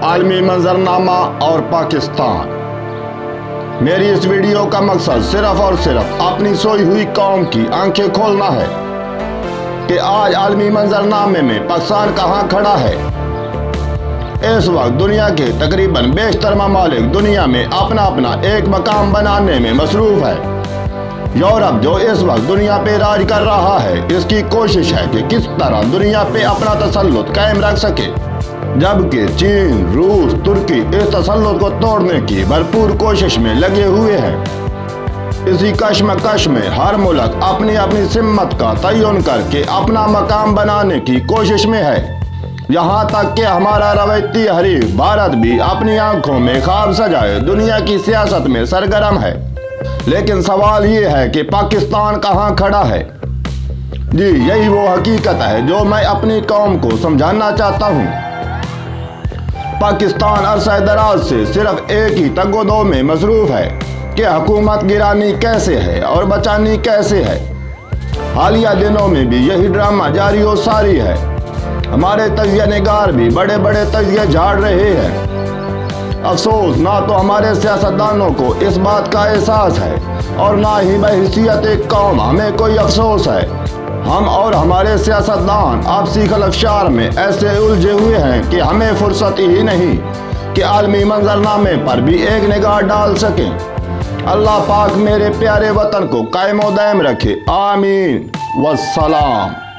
عالمی منظرنامہ اور پاکستان۔ میری اس ویڈیو کا مقصد صرف اور صرف اپنی سوئی ہوئی قوم کی آنکھیں کھولنا ہے کہ آج عالمی منظرنامے میں پاکستان کہاں کھڑا ہے۔ اس وقت دنیا کے تقریباً بیشتر ممالک دنیا میں اپنا اپنا ایک مقام بنانے میں مصروف ہے۔ یورپ جو اس وقت دنیا پہ راج کر رہا ہے، اس کی کوشش ہے کہ کس طرح دنیا پہ اپنا تسلط قائم رکھ سکے، جبکہ چین، روس، ترکی اس تسلط کو توڑنے کی بھرپور کوشش میں لگے ہوئے ہیں۔ اسی کشمکش میں ہر ملک اپنی اپنی سمت کا تعین کر کے اپنا مقام بنانے کی کوشش میں ہے، یہاں تک کہ ہمارا روایتی حریف بھارت بھی اپنی آنکھوں میں خواب سجائے دنیا کی سیاست میں سرگرم ہے۔ لیکن سوال یہ ہے کہ پاکستان کہاں کھڑا ہے؟ جی یہی وہ حقیقت ہے جو میں اپنی قوم کو سمجھانا چاہتا ہوں۔ پاکستان عرصہ دراز سے صرف ایک ہی تگ و دو میں مصروف ہے کہ حکومت گرانی کیسے ہے اور بچانی کیسے ہے۔ حالیہ دنوں میں بھی یہی ڈرامہ جاری و ساری ہے۔ ہمارے تجزیہ نگار بھی بڑے بڑے تجزیے جھاڑ رہے ہیں۔ افسوس، نہ تو ہمارے سیاستدانوں کو اس بات کا احساس ہے اور نہ ہی بحیثیت ایک قوم ہمیں کوئی افسوس ہے۔ ہم اور ہمارے سیاستدان آپسی خلفشار میں ایسے الجھے ہوئے ہیں کہ ہمیں فرصت ہی نہیں کہ عالمی منظرنامے پر بھی ایک نگاہ ڈال سکیں۔ اللہ پاک میرے پیارے وطن کو قائم و دائم رکھے، آمین والسلام۔